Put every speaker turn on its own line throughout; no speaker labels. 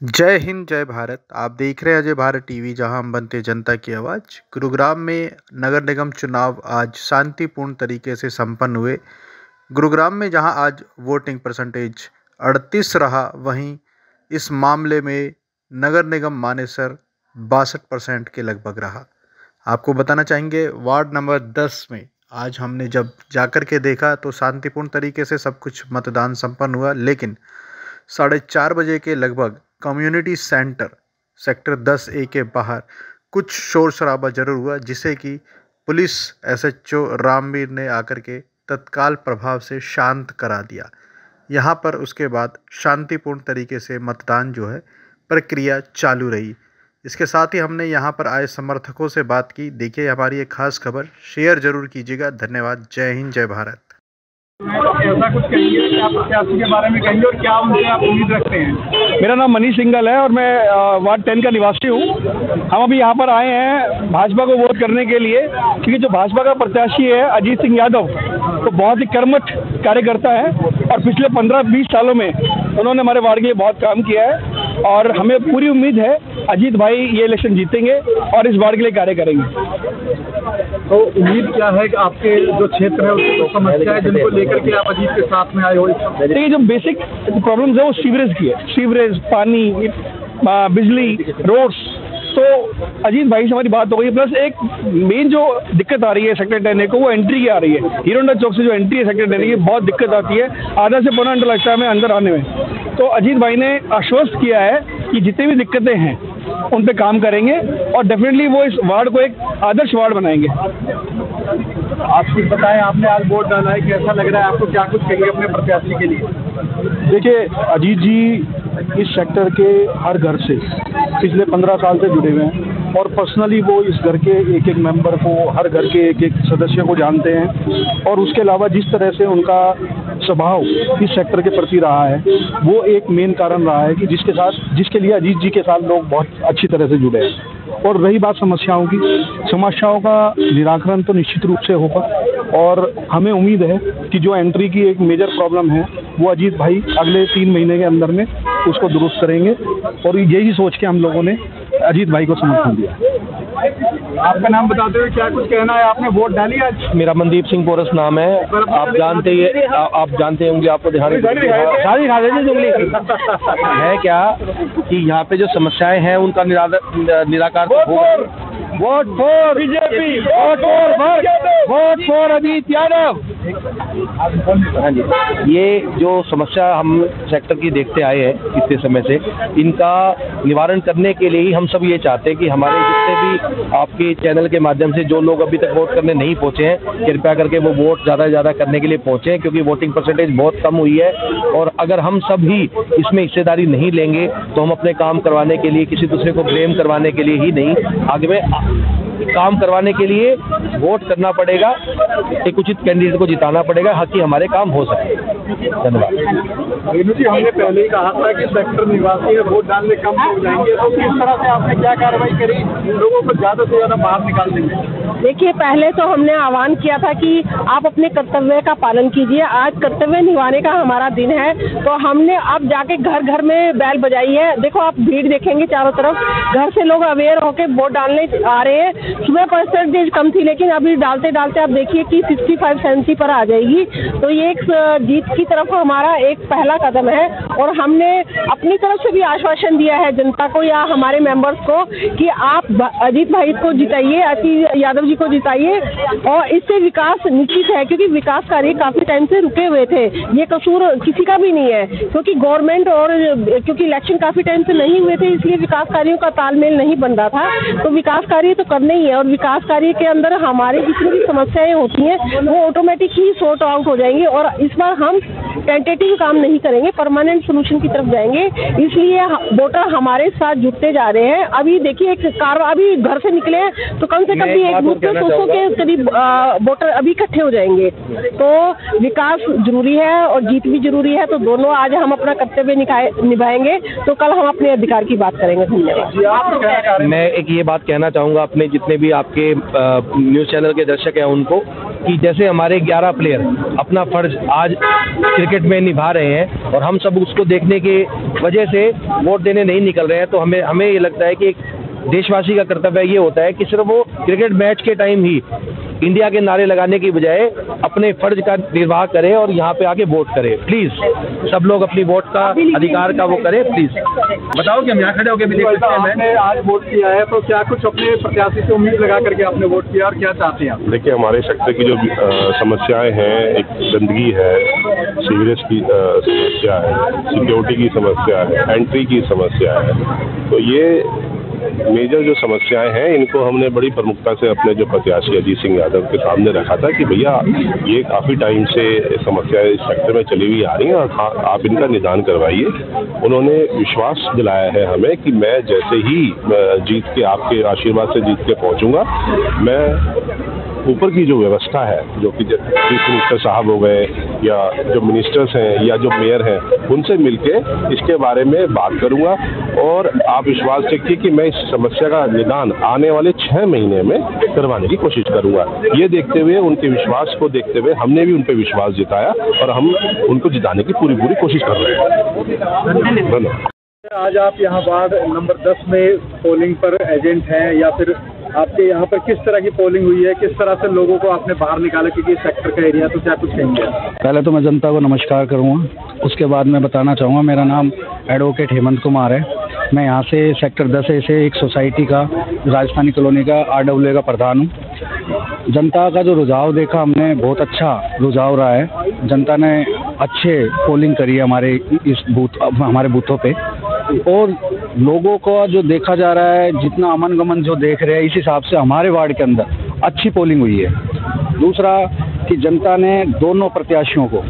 जय हिंद जय भारत। आप देख रहे हैं अजय भारत टीवी, जहां हम बनते जनता की आवाज़। गुरुग्राम में नगर निगम चुनाव आज शांतिपूर्ण तरीके से संपन्न हुए। गुरुग्राम में जहां आज वोटिंग परसेंटेज 38 रहा, वहीं इस मामले में नगर निगम मानेसर 62% के लगभग रहा। आपको बताना चाहेंगे वार्ड नंबर 10 में आज हमने जब जाकर के देखा तो शांतिपूर्ण तरीके से सब कुछ मतदान संपन्न हुआ, लेकिन 4:30 बजे के लगभग कम्युनिटी सेंटर सेक्टर 10A के बाहर कुछ शोर शराबा जरूर हुआ, जिसे कि पुलिस SHO रामवीर ने आकर के तत्काल प्रभाव से शांत करा दिया। यहाँ पर उसके बाद शांतिपूर्ण तरीके से मतदान जो है प्रक्रिया चालू रही। इसके साथ ही हमने यहाँ पर आए समर्थकों से बात की। देखिए हमारी एक खास खबर, शेयर जरूर कीजिएगा। धन्यवाद। जय हिंद जय भारत।
ऐसा कुछ कहिए, क्या प्रत्याशी के बारे में कहिए और क्या उनसे आप उम्मीद रखते हैं?
मेरा नाम मनीष सिंघल है और मैं वार्ड 10 का निवासी हूँ। हम अभी यहाँ पर आए हैं भाजपा को वोट करने के लिए, क्योंकि जो भाजपा का प्रत्याशी है अजीत सिंह यादव, तो बहुत ही कर्मठ कार्यकर्ता है और पिछले 15-20 सालों में उन्होंने हमारे वार्ड के लिए बहुत काम किया है और हमें पूरी उम्मीद है अजीत भाई ये इलेक्शन जीतेंगे और इस वार्ड के लिए कार्य करेंगे।
तो उम्मीद क्या है कि आपके जो क्षेत्र है उसकी तो समस्या है जिनको लेकर के आप अजीत के साथ में आए हो?
देखिए, जो बेसिक प्रॉब्लम्स है वो सीवरेज की है। सीवरेज, पानी, बिजली, रोड्स, तो अजीत भाई से हमारी बात हो गई। प्लस एक मेन जो दिक्कत आ रही है सेक्टर 10A को, वो एंट्री की आ रही है। हीरोंडा चौक से जो एंट्री है सेक्टर 10A की, बहुत दिक्कत आती है, आधा से पौना घंटा लगता है हमें अंदर आने में। तो अजीत भाई ने आश्वस्त किया है कि जितनी भी दिक्कतें हैं उन पे काम करेंगे और डेफिनेटली वो इस वार्ड को एक आदर्श वार्ड बनाएंगे।
आप कुछ बताएं, आपने आज वोट डाला है, कैसा लग रहा है आपको? क्या कुछ कहिए अपने प्रत्याशी के लिए?
देखिए, अजीत जी इस सेक्टर के हर घर से पिछले 15 साल से जुड़े हुए हैं और पर्सनली वो इस घर के एक एक मेंबर को, हर घर के एक एक सदस्य को जानते हैं और उसके अलावा जिस तरह से उनका स्वभाव इस सेक्टर के प्रति रहा है, वो एक मेन कारण रहा है कि जिसके लिए अजीत जी के साथ लोग बहुत अच्छी तरह से जुड़े हैं। और रही बात समस्याओं की, समस्याओं का निराकरण तो निश्चित रूप से होगा और हमें उम्मीद है कि जो एंट्री की एक मेजर प्रॉब्लम है वो अजीत भाई अगले 3 महीने के अंदर में उसको दुरुस्त करेंगे और यही सोच के हम लोगों ने अजीत भाई को समर्थन दिया।
आपका नाम बताते हुए क्या कुछ कहना है? आपने वोट डाली आज?
मेरा मनदीप सिंह पोरस नाम है। आप जानते होंगे, आपको दिखाने है क्या कि यहाँ पे जो समस्याएं हैं उनका निराकार होगा। Vote for BJP, vote for Ajit Yadav. हाँ जी, ये जो समस्या हम सेक्टर की देखते आए हैं इतने समय से, इनका निवारण करने के लिए ही हम सब ये चाहते हैं कि हमारे जितने भी आपके चैनल के माध्यम से जो लोग अभी तक वोट करने नहीं पहुंचे हैं, कृपया करके वो वोट ज़्यादा से ज़्यादा करने के लिए पहुंचे, क्योंकि वोटिंग परसेंटेज बहुत कम हुई है और अगर हम सब ही इसमें हिस्सेदारी नहीं लेंगे तो हम अपने काम करवाने के लिए, किसी दूसरे को ब्लेम करवाने के लिए ही नहीं, आगे में काम करवाने के लिए वोट करना पड़ेगा, एक उचित कैंडिडेट को जिताना पड़ेगा ताकि हमारे काम हो सके। धन्यवाद।
रेणु जी, हमने पहले ही कहा था कि सेक्टर निवासी वोट डालने कम हो जाएंगे, तो किस तरह से आपने क्या कार्रवाई करी लोगों को ज़्यादा से ज़्यादा बाहर निकालने में?
देखिए, पहले तो हमने आह्वान किया था कि आप अपने कर्तव्य का पालन कीजिए। आज कर्तव्य निभाने का हमारा दिन है, तो हमने अब जाके घर घर में बैल बजाई है। देखो, आप भीड़ देखेंगे चारों तरफ, घर से लोग अवेयर होकर वोट डालने आ रहे हैं। सुबह परसेंटेज कम थी, लेकिन अभी डालते डालते आप देखिए कि 65-70 पर आ जाएगी। तो ये एक जीत की तरफ हमारा एक पहला कदम है और हमने अपनी तरफ से भी आश्वासन दिया है जनता को या हमारे मेंबर्स को कि आप अजीत भाई को जिताइए, अजीत यादव जी को जिताइए और इससे विकास निश्चित है, क्योंकि विकास कार्य काफी टाइम से रुके हुए थे। ये कसूर किसी का भी नहीं है, क्योंकि गवर्नमेंट और क्योंकि इलेक्शन काफी टाइम से नहीं हुए थे, इसलिए विकास कार्यों का तालमेल नहीं बन रहा था। तो विकास कार्य तो करने ही है और विकास कार्य के अंदर हमारी जितनी भी समस्याएं होती हैं वो ऑटोमेटिक ही सॉर्ट आउट हो जाएंगी और इस बार हम टेंटेटिव काम नहीं करेंगे, परमानेंट सोल्यूशन की तरफ जाएंगे। इसलिए वोटर हमारे साथ जुटते जा रहे हैं। अभी देखिए, एक कार अभी घर से निकले हैं तो कम से कम भी एक बूथ पे 200 के करीब वोटर अभी इकट्ठे हो जाएंगे। तो विकास जरूरी है और जीत भी जरूरी है, तो दोनों आज हम अपना कर्तव्य निभाएंगे तो कल हम अपने अधिकार की बात करेंगे। धन्यवाद।
मैं एक ये बात कहना चाहूँगा अपने जितने भी आपके न्यूज़ चैनल के दर्शक हैं उनको, कि जैसे हमारे 11 प्लेयर अपना फर्ज आज क्रिकेट में निभा रहे हैं और हम सब उसको देखने के वजह से वोट देने नहीं निकल रहे हैं, तो हमें ये लगता है कि एक देशवासी का कर्तव्य ये होता है कि सिर्फ वो क्रिकेट मैच के टाइम ही इंडिया के नारे लगाने की बजाय अपने फर्ज का निर्वाह करें और यहाँ पे आके वोट करें। प्लीज सब लोग अपनी वोट का अधिकार का वो करें। प्लीज बताओ कि हम यहाँ खड़े होकर भी देख सकते हैं।
मैंने आज वोट किया है, तो क्या कुछ अपने प्रत्याशी से उम्मीद लगा करके आपने वोट किया और क्या चाहते हैं?
देखिए, हमारे सेक्टर की जो समस्याएं हैं, एक गंदगी है, सीवरेज की समस्या है, सिक्योरिटी की समस्या है, एंट्री की समस्या है, तो ये मेजर जो समस्याएं हैं इनको हमने बड़ी प्रमुखता से अपने जो प्रत्याशी अजीत सिंह यादव के सामने रखा था कि भैया ये काफ़ी टाइम से समस्याएं इस सेक्टर में चली हुई आ रही हैं और आप इनका निदान करवाइए। उन्होंने विश्वास दिलाया है हमें कि मैं जैसे ही जीत के, आपके आशीर्वाद से जीत के पहुंचूंगा, मैं ऊपर की जो व्यवस्था है, जो कि चीफ मिनिस्टर साहब हो गए या जो मिनिस्टर्स हैं या जो मेयर हैं, उनसे मिलके इसके बारे में बात करूंगा और आप विश्वास रखिए कि मैं इस समस्या का निदान आने वाले 6 महीने में करवाने की कोशिश करूंगा। ये देखते हुए, उनके विश्वास को देखते हुए हमने भी उन पर विश्वास जताया और हम उनको जिताने की पूरी कोशिश कर रहे हैं। धन्यवाद।
आज आप यहाँ वार्ड नंबर 10 में पोलिंग पर एजेंट हैं, या फिर आपके यहाँ पर किस तरह की पोलिंग हुई है, किस तरह से लोगों को आपने बाहर निकाला, क्योंकि सेक्टर का एरिया, तो क्या कुछ कहेंगे?
पहले तो मैं जनता को नमस्कार करूँगा, उसके बाद मैं बताना चाहूँगा मेरा नाम एडवोकेट हेमंत कुमार है। मैं यहाँ से सेक्टर 10 से एक सोसाइटी का, राजस्थानी कॉलोनी का RWA का प्रधान हूँ। जनता का जो रुझाव देखा हमने, बहुत अच्छा रुझाव रहा है। जनता ने अच्छे पोलिंग करी है हमारे बूथों पे, और लोगों को जो देखा जा रहा है, जितना अमन गमन जो देख रहे हैं, इस हिसाब से हमारे वार्ड के अंदर अच्छी पोलिंग हुई है। दूसरा कि जनता ने दोनों प्रत्याशियों को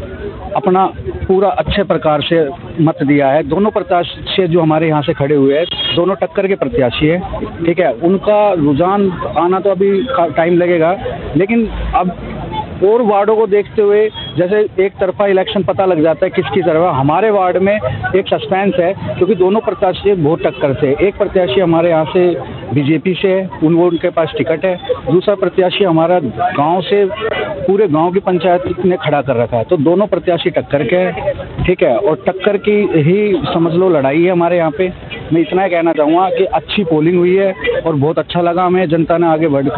अपना पूरा अच्छे प्रकार से मत दिया है। दोनों प्रत्याशी जो हमारे यहाँ से खड़े हुए हैं, दोनों टक्कर के प्रत्याशी है, ठीक है। उनका रुझान आना तो अभी टाइम लगेगा, लेकिन अब और वार्डों को देखते हुए जैसे एक तरफा इलेक्शन पता लग जाता है किसकी तरफ। हमारे वार्ड में एक सस्पेंस है, क्योंकि दोनों प्रत्याशी बहुत टक्कर से। एक प्रत्याशी हमारे यहाँ से बीजेपी से है, उनके पास टिकट है। दूसरा प्रत्याशी हमारा गांव से, पूरे गांव की पंचायत ने खड़ा कर रखा है। तो दोनों प्रत्याशी टक्कर के हैं, ठीक है, और टक्कर की ही समझ लो लड़ाई है हमारे यहाँ पे। मैं इतना कहना चाहूँगा कि अच्छी पोलिंग हुई है और बहुत अच्छा लगा हमें। जनता ने आगे बढ़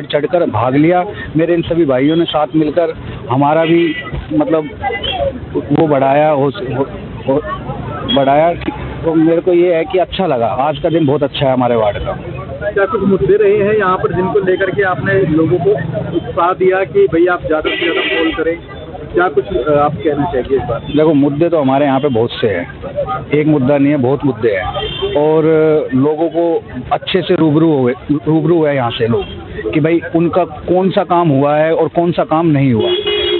चढ़कर भाग लिया। मेरे इन सभी भाइयों ने साथ मिलकर हमारा भी मतलब वो बढ़ाया, तो मेरे को ये है कि अच्छा लगा। आज का दिन बहुत अच्छा है हमारे वार्ड का।
क्या कुछ मुद्दे रहे हैं यहाँ पर जिनको लेकर के आपने लोगों को उत्साह दिया कि भैया आप ज़्यादा से ज़्यादा पोल करें? क्या कुछ आप कहना चाहिए इस बात?
देखो, मुद्दे तो हमारे यहाँ पे बहुत से हैं, एक मुद्दा नहीं है, बहुत मुद्दे हैं। और लोगों को अच्छे से रूबरू है यहाँ से लोग कि भाई उनका कौन सा काम हुआ है और कौन सा काम नहीं हुआ।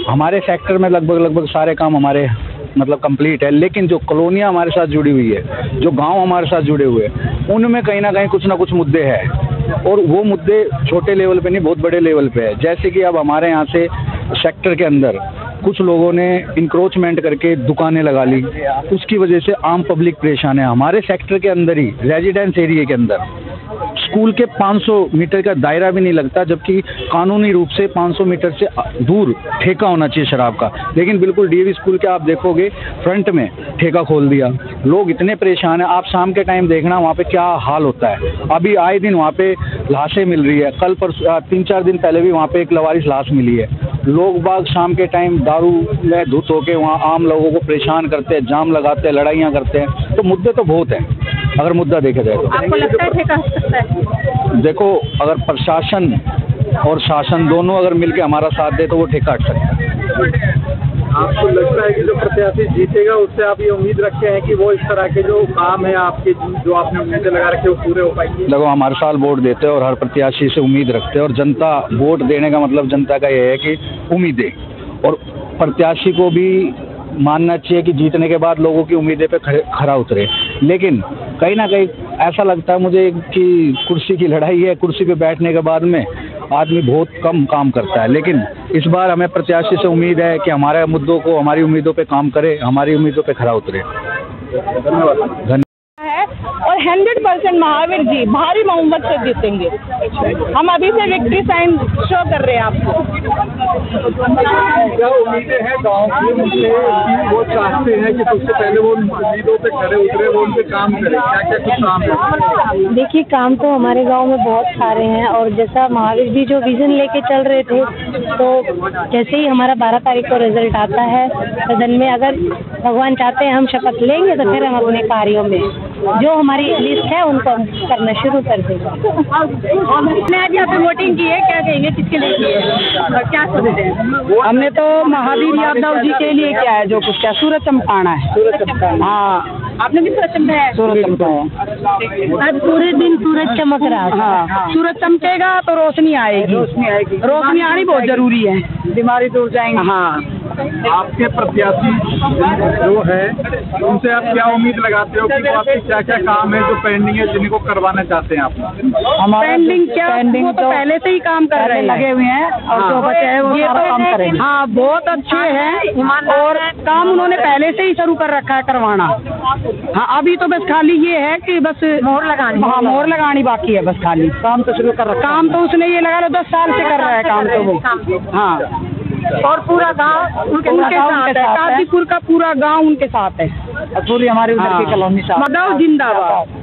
हमारे सेक्टर में लगभग सारे काम हमारे मतलब कंप्लीट है, लेकिन जो कॉलोनियाँ हमारे साथ जुड़ी हुई है, जो गांव हमारे साथ जुड़े हुए हैं, उनमें कहीं ना कहीं कुछ ना कुछ मुद्दे हैं। और वो मुद्दे छोटे लेवल पे नहीं, बहुत बड़े लेवल पे है। जैसे कि अब हमारे यहाँ से सेक्टर के अंदर कुछ लोगों ने इंक्रोचमेंट करके दुकानें लगा ली, उसकी वजह से आम पब्लिक परेशान है। हमारे सेक्टर के अंदर ही रेजिडेंस एरिया के अंदर स्कूल के 500 मीटर का दायरा भी नहीं लगता, जबकि कानूनी रूप से 500 मीटर से दूर ठेका होना चाहिए शराब का। लेकिन बिल्कुल DAV स्कूल के आप देखोगे फ्रंट में ठेका खोल दिया। लोग इतने परेशान हैं, आप शाम के टाइम देखना वहाँ पे क्या हाल होता है। अभी आए दिन वहाँ पे लाशें मिल रही है। कल 3-4 दिन पहले भी वहाँ पे एक लवारिस लाश मिली है। लोग बाग शाम के टाइम दारू में धुत होके वहाँ आम लोगों को परेशान करते हैं, जाम लगाते हैं, लड़ाइयाँ करते हैं। तो मुद्दे तो बहुत हैं, अगर मुद्दा देखा जाए तो।
आपको लगता है ठेका हट सकता है?
देखो, अगर प्रशासन और शासन दोनों अगर मिलके हमारा साथ दे तो वो ठेका हट सकता है।
आपको लगता है कि जो प्रत्याशी जीतेगा उससे आप ये उम्मीद रखते हैं कि वो इस तरह के जो काम है आपके, जो आपने उम्मीदें लगा रखी है, वो पूरे हो पाएंगे?
देखो, हम हर साल वोट देते हैं और हर प्रत्याशी से उम्मीद रखते हैं। और जनता वोट देने का मतलब जनता का ये है कि उम्मीदें, और प्रत्याशी को भी मानना चाहिए कि जीतने के बाद लोगों की उम्मीदें पे खरा उतरे। लेकिन कहीं ना कहीं ऐसा लगता है मुझे कि कुर्सी की लड़ाई है। कुर्सी पे बैठने के बाद में आदमी बहुत कम काम करता है। लेकिन इस बार हमें प्रत्याशी से उम्मीद है कि हमारे मुद्दों को, हमारी उम्मीदों पे काम करे, हमारी उम्मीदों पे खरा उतरे। धन्यवाद।
और
100% महावीर जी भारी बहुमत से जीतेंगे। हम अभी से विक्ट्री साइन शो कर रहे हैं आपको।
क्या उम्मीदें हैं गाँव की उनसे कि वो चाहते हैं कि सबसे पहले वो उम्मीदों पे खड़े उतरे, वो उनके काम करें? क्या क्या कुछ काम है?
देखिए, काम तो हमारे गांव में बहुत सारे हैं और जैसा महावीर जी जो विजन लेके चल रहे थे, तो जैसे ही हमारा 12 तारीख को रिजल्ट आता है सदन में, अगर भगवान चाहते हैं हम शपथ लेंगे तो फिर हम अपने कार्यों में जो हमारी लिस्ट है उनको हम करना शुरू कर देंगे।
आपने आज यहाँ पे वोटिंग की है, क्या कहेंगे किसके लिए की है और क्या सोचते हैं?
हमने तो महावीर यादव जी के लिए किया है, जो कुछ क्या सूरज चमकाना है।
सूरज चमकाना।
हाँ,
आपने भी सूरज चमकाया है?
सूरज चमकाया।
आज पूरे दिन सूरज चमक रहा है।
हाँ, सूरज चमकेगा तो रोशनी आएगी। रोशनी आनी बहुत जरूरी है, बीमारी दूर जाएंगी। हाँ,
आपके प्रत्याशी जो है उनसे आप क्या उम्मीद लगाते हो कि वो आपके क्या क्या काम है जो पेंडिंग है जिनको करवाना चाहते हैं आप?
पेंडिंग क्या, वो तो पहले से ही काम कर रहे हैं, लगे हुए हैं और जो बचे हैं वो सारा काम करेंगे। हाँ, बहुत अच्छे हैं और काम उन्होंने पहले से ही शुरू कर रखा है करवाना। हाँ, अभी तो बस खाली ये है कि बस मोहर लगानी। हाँ, मोहर लगानी बाकी है बस खाली। काम तो शुरू कर रखा, काम तो उसने ये लगा लो 10 साल से कर रहा है काम तो वो। हाँ,
और पूरा गांव उनके साथ है,
काजीपुर का पूरा गांव उनके साथ है,
पूरी हमारी उधर की कॉलोनी साथ।
मगाओ जिंदाबाद।